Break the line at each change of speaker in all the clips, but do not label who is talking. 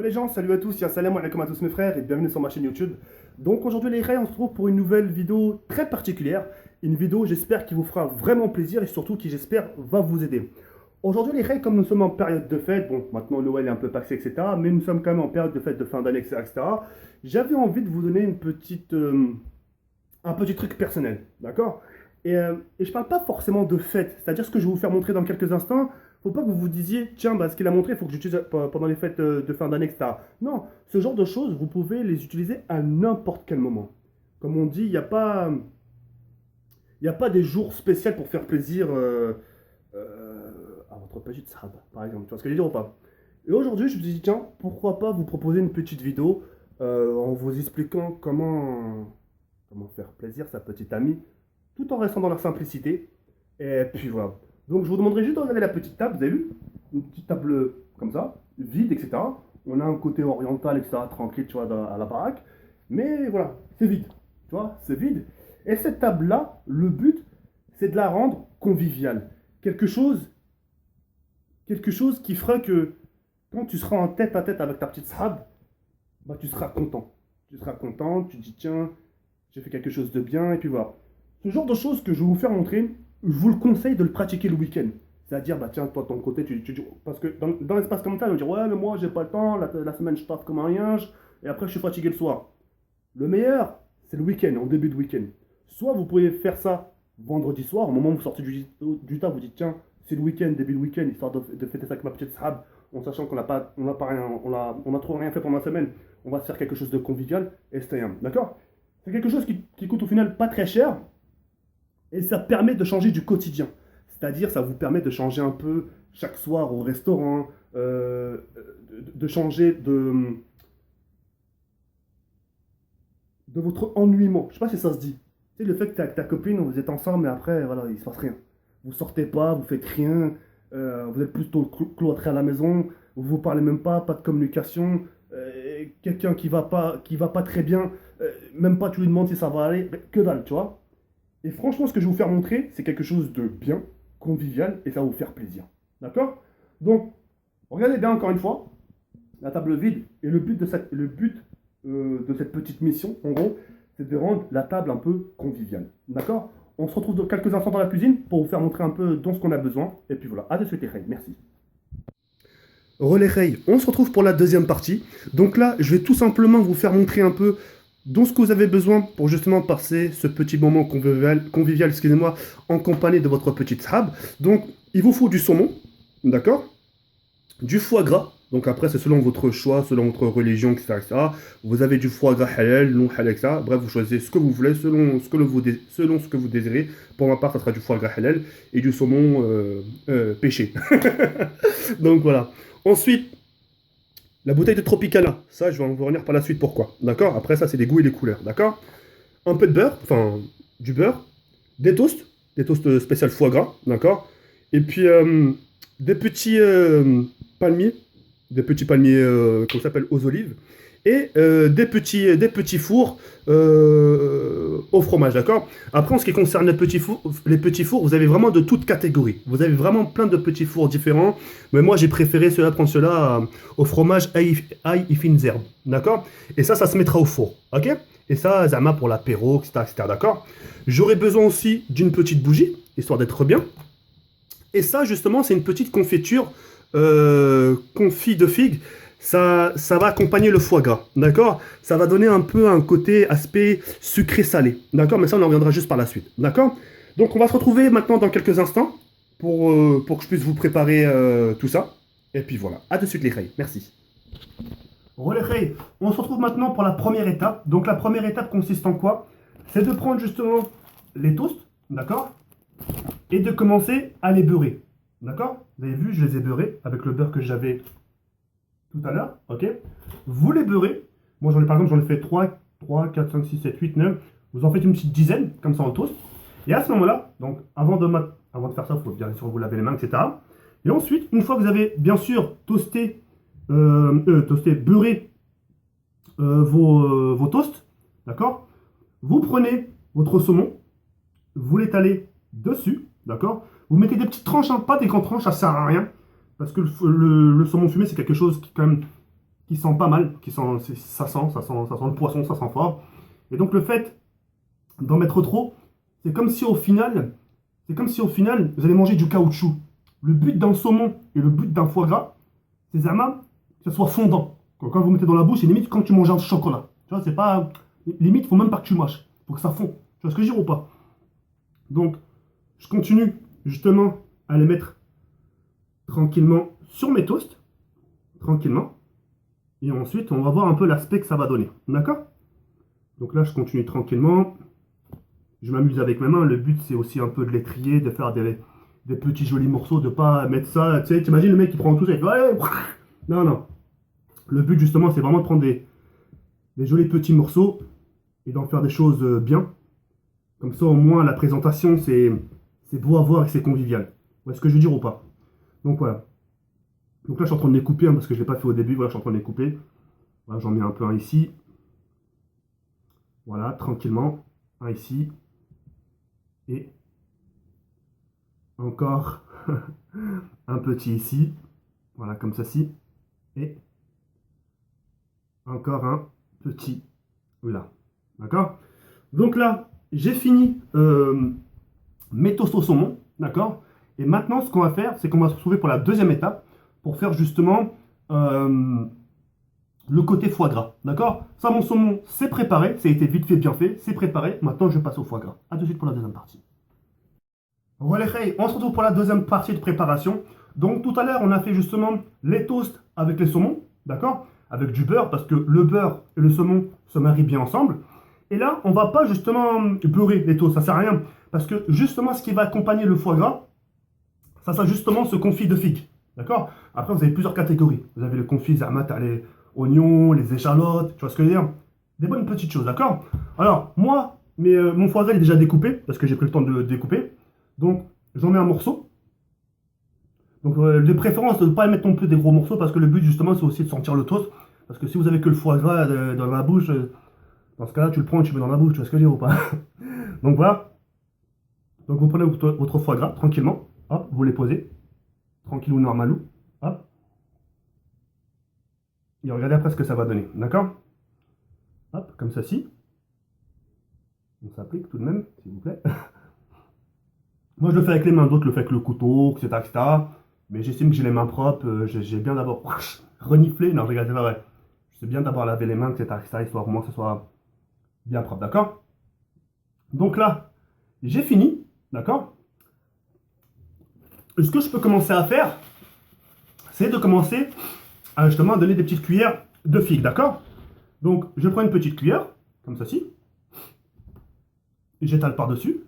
les gens, salut à tous, salam alaikum à tous mes frères et bienvenue sur ma chaîne YouTube. Donc aujourd'hui les frères, on se retrouve pour une nouvelle vidéo très particulière. Une vidéo j'espère qui vous fera vraiment plaisir et surtout qui j'espère va vous aider. Aujourd'hui les frères, comme nous sommes en période de fête, bon maintenant Noël est un peu passé etc. Mais nous sommes quand même en période de fête de fin d'année etc. J'avais envie de vous donner un petit truc personnel, d'accord et je parle pas forcément de fête, c'est-à-dire ce que je vais vous faire montrer dans quelques instants. Faut pas que vous vous disiez, tiens, bah, ce qu'il a montré, il faut que j'utilise pendant les fêtes de fin d'année, etc. Non, ce genre de choses, vous pouvez les utiliser à n'importe quel moment. Comme on dit, il y a pas des jours spéciaux pour faire plaisir à votre petit sahaba, par exemple. Tu vois ce que je veux dire ou pas? Et aujourd'hui, je me suis dit, tiens, pourquoi pas vous proposer une petite vidéo en vous expliquant comment faire plaisir à sa petite amie, tout en restant dans leur simplicité. Et puis voilà. Donc je vous demanderai juste de regarder la petite table, vous avez vu? Une petite table comme ça, vide, etc. On a un côté oriental, etc., tranquille, tu vois, à la baraque. Mais voilà, c'est vide. Tu vois, c'est vide. Et cette table-là, le but, c'est de la rendre conviviale. Quelque chose, quelque chose qui fera que quand tu seras en tête à tête avec ta petite sahab, bah, tu seras content. Tu seras content, tu te dis, tiens, j'ai fait quelque chose de bien, et puis voilà. Ce genre de choses que je vais vous faire montrer, je vous le conseille de le pratiquer le week-end. C'est-à-dire, bah tiens, toi, de ton côté, parce que dans l'espace commentaire, ils vont dire, ouais, mais moi, j'ai pas le temps, la semaine, je taffe comme un rien, et après, je suis fatigué le soir. Le meilleur, c'est le week-end, en début de week-end. Soit vous pouvez faire ça vendredi soir, au moment où vous sortez du taf, vous dites, tiens, c'est le week-end, début de week-end, histoire de fêter ça avec ma petite sahab, en sachant qu'on n'a pas rien, on a trop rien fait pendant la semaine, on va se faire quelque chose de convivial, et c'est un, d'accord? C'est quelque chose qui coûte au final pas très cher, et ça permet de changer du quotidien. C'est-à-dire, ça vous permet de changer un peu chaque soir au restaurant, de changer de votre ennuyement. Je sais pas si ça se dit. Tu sais, le fait que ta copine, vous êtes ensemble, mais après, voilà, il se passe rien. Vous sortez pas, vous faites rien, vous êtes plutôt cloîtré à la maison, vous vous parlez même pas de communication, quelqu'un qui va pas très bien, même pas tu lui demandes si ça va aller, que dalle, tu vois. Et franchement, ce que je vais vous faire montrer, c'est quelque chose de bien, convivial, et ça va vous faire plaisir. D'accord? Donc, regardez bien encore une fois, la table vide, et le but de cette petite mission, en gros, c'est de rendre la table un peu conviviale. D'accord? On se retrouve dans quelques instants dans la cuisine pour vous faire montrer un peu dont ce qu'on a besoin. Et puis voilà, à de suite les reilles, merci. Relais Ray, on se retrouve pour la deuxième partie. Donc là, je vais tout simplement vous faire montrer un peu dont ce que vous avez besoin pour justement passer ce petit moment convivial excusez-moi, en compagnie de votre petite sahab. Donc, il vous faut du saumon, d'accord? Du foie gras, donc après c'est selon votre choix, selon votre religion, etc., etc. Vous avez du foie gras halal, non halal, etc. Bref, vous choisissez ce que vous voulez, selon ce que vous désirez. Pour ma part, ça sera du foie gras halal et du saumon pêché. Donc voilà. Ensuite, la bouteille de Tropicana, ça je vais en revenir par la suite pourquoi, d'accord? Après ça c'est les goûts et les couleurs, d'accord? Un peu de beurre, enfin du beurre, des toasts spécial foie gras, d'accord? Et puis des petits palmiers, qu'on s'appelle aux olives, et des petits fours au fromage, d'accord? Après, en ce qui concerne les petits fours, vous avez vraiment de toutes catégories. Vous avez vraiment plein de petits fours différents, mais moi j'ai préféré prendre cela au fromage ail et fines herbes, d'accord? Et ça se mettra au four, ok? Et ça, Zama pour l'apéro, etc., d'accord? J'aurais besoin aussi d'une petite bougie, histoire d'être bien. Et ça, justement, c'est une petite confiture confit de figue. Ça va accompagner le foie gras, d'accord? Ça va donner un peu un côté aspect sucré-salé, d'accord? Mais ça, on en reviendra juste par la suite, d'accord? Donc, on va se retrouver maintenant dans quelques instants pour que je puisse vous préparer tout ça. Et puis voilà, à de suite les reilles, merci. Relais, on se retrouve maintenant pour la première étape. Donc, la première étape consiste en quoi? C'est de prendre justement les toasts, d'accord? Et de commencer à les beurrer, d'accord? Vous avez vu, je les ai beurrés avec le beurre que j'avais tout à l'heure, ok? Vous les beurrez. Moi, par exemple, j'en ai fait 3, 4, 5, 6, 7, 8, 9. Vous en faites une petite dizaine, comme ça en toast. Et à ce moment-là, donc avant de faire ça, il faut bien sûr vous laver les mains, etc. Et ensuite, une fois que vous avez bien sûr beurré vos toasts, d'accord? Vous prenez votre saumon, vous l'étalez dessus, d'accord? Vous mettez des petites tranches, hein, pas des grandes tranches, ça sert à rien. Parce que le saumon fumé, c'est quelque chose qui, quand même, qui sent pas mal, ça sent le poisson, ça sent fort. Et donc le fait d'en mettre trop, c'est comme si au final, vous allez manger du caoutchouc. Le but d'un saumon et le but d'un foie gras, c'est Zama, que ce soit fondant. Quand vous mettez dans la bouche, c'est limite quand tu manges un chocolat. Tu vois, c'est pas. Limite, faut même pas que tu mâches. Faut que ça fond. Tu vois ce que je veux dire ou pas? Donc, je continue justement à les mettre tranquillement sur mes toasts. Tranquillement. Et ensuite, on va voir un peu l'aspect que ça va donner. D'accord? Donc là, je continue tranquillement. Je m'amuse avec mes mains. Le but, c'est aussi un peu de les trier, de faire des petits jolis morceaux, de pas mettre ça. Tu sais, t'imagines le mec qui prend tout ça et fait, ouais, non, non. Le but, justement, c'est vraiment de prendre des jolis petits morceaux et d'en faire des choses bien. Comme ça, au moins, la présentation, c'est beau à voir et c'est convivial. Vous voyez ce que je veux dire ou pas? Donc voilà. Donc là, je suis en train de les couper parce que je ne l'ai pas fait au début. Voilà, je suis en train de les couper. Voilà, j'en mets un peu un ici. Voilà, tranquillement. Un ici. Et encore un petit ici. Voilà, comme ceci. Et encore un petit là. D'accord? Donc là, j'ai fini mes toasts au saumon. D'accord? Et maintenant, ce qu'on va faire, c'est qu'on va se retrouver pour la deuxième étape pour faire justement le côté foie gras. D'accord? Ça, mon saumon, c'est préparé. Ça a été vite fait, bien fait. C'est préparé. Maintenant, je passe au foie gras. A tout de suite pour la deuxième partie. Voilà, on se retrouve pour la deuxième partie de préparation. Donc, tout à l'heure, on a fait justement les toasts avec les saumons. D'accord? Avec du beurre, parce que le beurre et le saumon se marient bien ensemble. Et là, on va pas justement beurrer les toasts. Ça sert à rien. Parce que justement, ce qui va accompagner le foie gras, ça sera justement ce confit de figue. D'accord? Après, vous avez plusieurs catégories. Vous avez le confit zermat, les oignons, les échalotes, tu vois ce que je veux dire? Des bonnes petites choses, d'accord? Alors, moi, mon foie gras est déjà découpé, parce que j'ai pris le temps de le découper. Donc, j'en mets un morceau. Donc, de préférence, de ne pas mettre non plus des gros morceaux, parce que le but, justement, c'est aussi de sentir le toast. Parce que si vous avez que le foie gras dans la bouche, dans ce cas-là, tu le prends et tu le mets dans la bouche, tu vois ce que je veux dire ou pas? Donc, voilà. Donc, vous prenez votre foie gras, tranquillement. Hop, vous les posez. Tranquillou, normalou. Hop. Et regardez après ce que ça va donner. D'accord? Hop, comme ceci. On s'applique tout de même, s'il vous plaît. Moi, je le fais avec les mains, d'autres le font avec le couteau, etc. etc. Mais j'estime que j'ai les mains propres. J'ai bien d'abord reniflé. Non, regardez, c'est pas vrai. C'est bien d'abord laver les mains, etc. etc. histoire pour moi que ce soit bien propre. D'accord? Donc là, j'ai fini. D'accord? Ce que je peux commencer à faire, c'est de commencer à justement donner des petites cuillères de figues. D'accord? Donc, je prends une petite cuillère, comme ceci. Et j'étale par-dessus.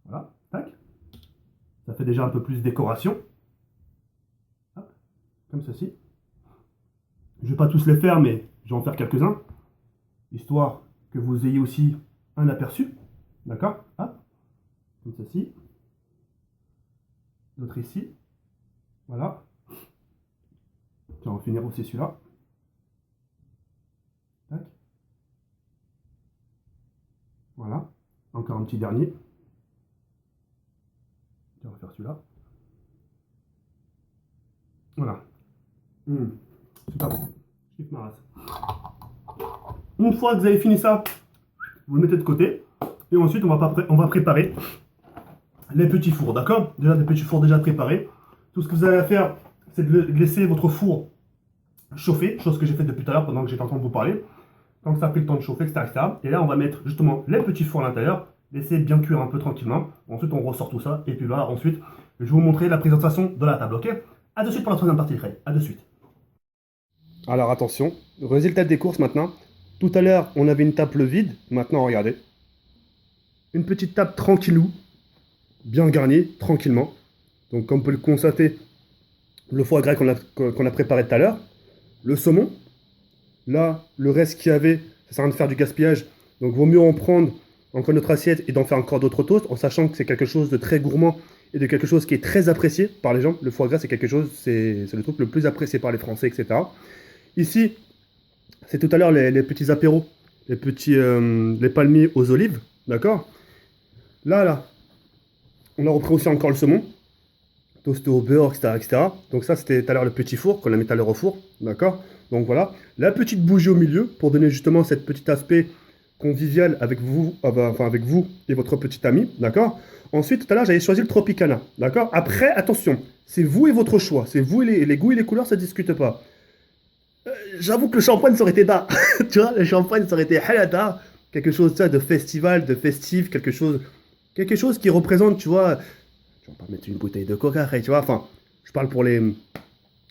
Voilà, tac. Ça fait déjà un peu plus de décoration. Hop, comme ceci. Je ne vais pas tous les faire, mais je vais en faire quelques-uns. Histoire que vous ayez aussi un aperçu. D'accord? Hop, comme ceci. D'autres ici. Voilà. On va finir aussi celui-là. Tac. Voilà. Encore un petit dernier. On va faire celui-là. Voilà. Super bon. Je kiffe ma race. Une fois que vous avez fini ça, vous le mettez de côté. Et ensuite, on va préparer les petits fours, d'accord? Déjà des petits fours déjà préparés. Tout ce que vous allez faire, c'est de laisser votre four chauffer, chose que j'ai faite depuis tout à l'heure pendant que j'étais en train de vous parler. Tant que ça a pris le temps de chauffer, etc., etc. Et là, on va mettre justement les petits fours à l'intérieur, laisser bien cuire un peu tranquillement. Ensuite, on ressort tout ça. Et puis là, ensuite, je vais vous montrer la présentation de la table, ok? A de suite pour la troisième partie, Ray. A de suite. Alors attention, résultat des courses maintenant. Tout à l'heure, on avait une table vide. Maintenant, regardez. Une petite table tranquillou, bien garnie, tranquillement. Donc, comme vous pouvez le constater, le foie gras qu'on a préparé tout à l'heure, le saumon. Là, le reste qu'il y avait, ça sert à rien de faire du gaspillage. Donc, vaut mieux en prendre encore notre assiette et d'en faire encore d'autres toasts, en sachant que c'est quelque chose de très gourmand et de quelque chose qui est très apprécié par les gens. Le foie gras, c'est quelque chose, c'est le truc le plus apprécié par les Français, etc. Ici, c'est tout à l'heure les petits apéros, les palmiers aux olives, d'accord? Là, on a repris aussi encore le saumon, toasté au beurre, etc., etc. Donc ça, c'était tout à l'heure le petit four qu'on a mis tout à l'heure au four, d'accord? Donc voilà, la petite bougie au milieu pour donner justement cet petit aspect convivial avec vous, enfin avec vous et votre petit ami, d'accord? Ensuite, tout à l'heure, j'avais choisi le Tropicana, d'accord? Après, attention, c'est vous et votre choix, c'est vous et les goûts et les couleurs, ça ne discute pas. J'avoue que le champagne, ça aurait été da. Tu vois, le champagne, ça aurait été halada. Quelque chose ça, de festival, de festif, quelque chose qui représente, tu vois. Tu vas pas mettre une bouteille de coca, tu vois. Enfin, je parle pour les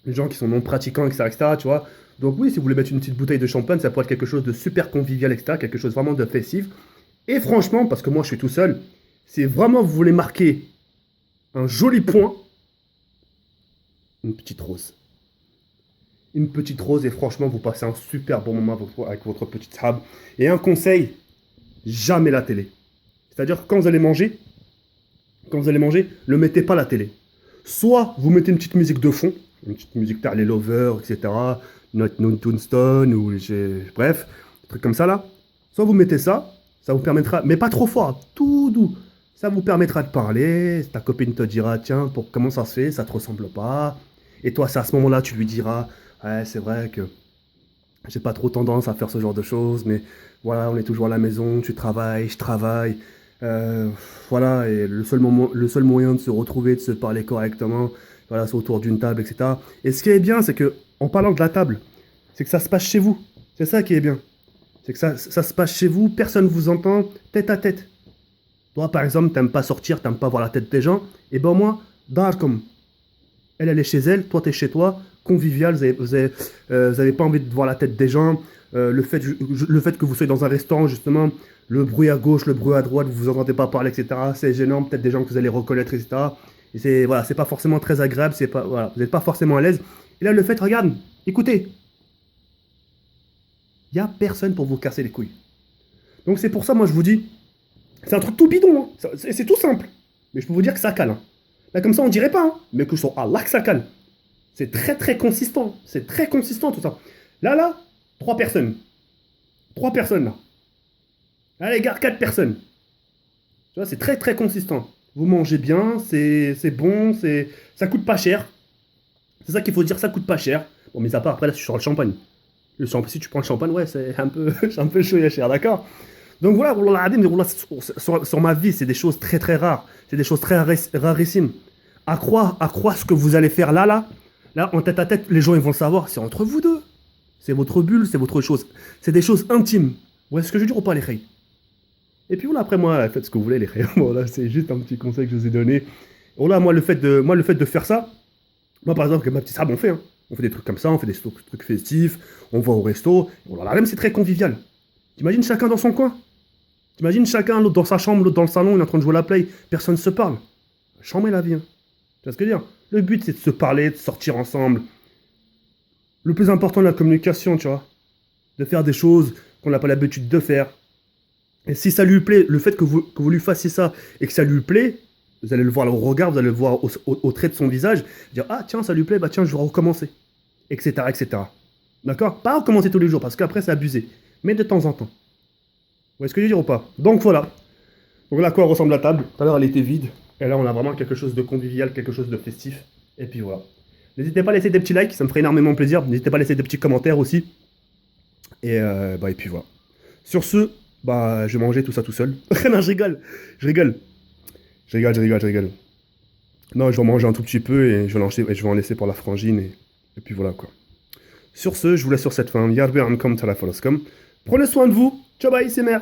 gens qui sont non pratiquants, etc., etc., tu vois. Donc oui, si vous voulez mettre une petite bouteille de champagne, ça pourrait être quelque chose de super convivial, etc., quelque chose vraiment de festif. Et franchement, parce que moi je suis tout seul, si vraiment vous voulez marquer un joli point, une petite rose. Une petite rose et franchement, vous passez un super bon moment avec votre petite sahab. Et un conseil, jamais la télé. C'est-à-dire que quand vous allez manger, ne mettez pas la télé. Soit vous mettez une petite musique de fond, une petite musique les Lovers, etc. Not No Toonstone, ou bref, des trucs comme ça là. Soit vous mettez ça, ça vous permettra, mais pas trop fort, tout doux. Ça vous permettra de parler, ta copine te dira, tiens, comment ça se fait, ça te ressemble pas. Et toi, c'est à ce moment-là, tu lui diras, ouais, c'est vrai que j'ai pas trop tendance à faire ce genre de choses, mais voilà, on est toujours à la maison, tu travailles, je travaille. Euh, voilà, et le seul moyen de se retrouver, de se parler correctement, voilà, c'est autour d'une table, etc. Et ce qui est bien, c'est que, en parlant de la table, c'est que ça se passe chez vous. C'est ça qui est bien. C'est que ça se passe chez vous, personne vous entend, tête à tête. Toi, par exemple, t'aimes pas sortir, t'aimes pas voir la tête des gens, et ben moi, comme elle est chez elle, toi, t'es chez toi, convivial, vous avez pas envie de voir la tête des gens, le fait que vous soyez dans un restaurant, justement, le bruit à gauche, le bruit à droite, vous vous entendez pas parler, etc., c'est gênant, peut-être des gens que vous allez reconnaître, etc., et voilà, c'est pas forcément très agréable, voilà, vous n'êtes pas forcément à l'aise, et là, le fait, regarde, écoutez, il n'y a personne pour vous casser les couilles. Donc c'est pour ça, moi, je vous dis, c'est un truc tout bidon, hein. C'est tout simple, mais je peux vous dire que ça cale, hein. Là, comme ça, on dirait pas, hein, mais que sur Allah que ça cale. C'est très très consistant. C'est très consistant tout ça. Là, trois personnes. Trois personnes là. Là, les gars, quatre personnes. Tu vois, c'est très très consistant. Vous mangez bien, c'est bon, ça coûte pas cher. C'est ça qu'il faut dire, ça coûte pas cher. Bon, mais à part, après, là, je suis sur le champagne. Si tu prends le champagne, ouais, c'est un peu, c'est un peu chaud et cher, d'accord? Donc voilà, sur ma vie, c'est des choses très très rares. C'est des choses très rarissimes. À croire ce que vous allez faire là, en tête à tête, les gens ils vont le savoir. C'est entre vous deux. C'est votre bulle, c'est votre chose. C'est des choses intimes. Vous voyez ce que je veux dire ou pas, les reilles? Et puis voilà, après moi, faites ce que vous voulez, les reilles. Bon, là, c'est juste un petit conseil que je vous ai donné. Voilà, moi, le fait de faire ça, moi, par exemple, avec ma petite sable, on fait, hein. On fait des trucs comme ça, on fait des trucs festifs, on va au resto. Voilà, même c'est très convivial. T'imagines chacun dans son coin? T'imagines chacun, l'autre dans sa chambre, l'autre dans le salon, il est en train de jouer à la play, personne ne se parle. Chambre la vie, hein. Tu vois ce que je veux dire? Le but, c'est de se parler, de sortir ensemble. Le plus important, la communication, tu vois. De faire des choses qu'on n'a pas l'habitude de faire. Et si ça lui plaît, le fait que vous lui fassiez ça et que ça lui plaît, vous allez le voir au regard, vous allez le voir au trait de son visage, dire ah tiens, ça lui plaît, bah tiens, je vais recommencer. Etc. etc. D'accord? Pas recommencer tous les jours, parce qu'après, c'est abusé. Mais de temps en temps. Vous voyez ce que je veux dire ou pas? Donc voilà. Donc là, à quoi ressemble la table? Tout à l'heure, elle était vide. Et là, on a vraiment quelque chose de convivial, quelque chose de festif. Et puis voilà. N'hésitez pas à laisser des petits likes, ça me ferait énormément plaisir. N'hésitez pas à laisser des petits commentaires aussi. Et puis voilà. Sur ce, je vais manger tout ça tout seul. Non, je rigole. Je rigole. Je rigole. Non, je vais en manger un tout petit peu et je vais en laisser pour la frangine. Et puis voilà quoi. Sur ce, je vous laisse sur cette fin. Yarbi ankom tala foloskom. Prenez soin de vous. Ciao bye, c'est mère.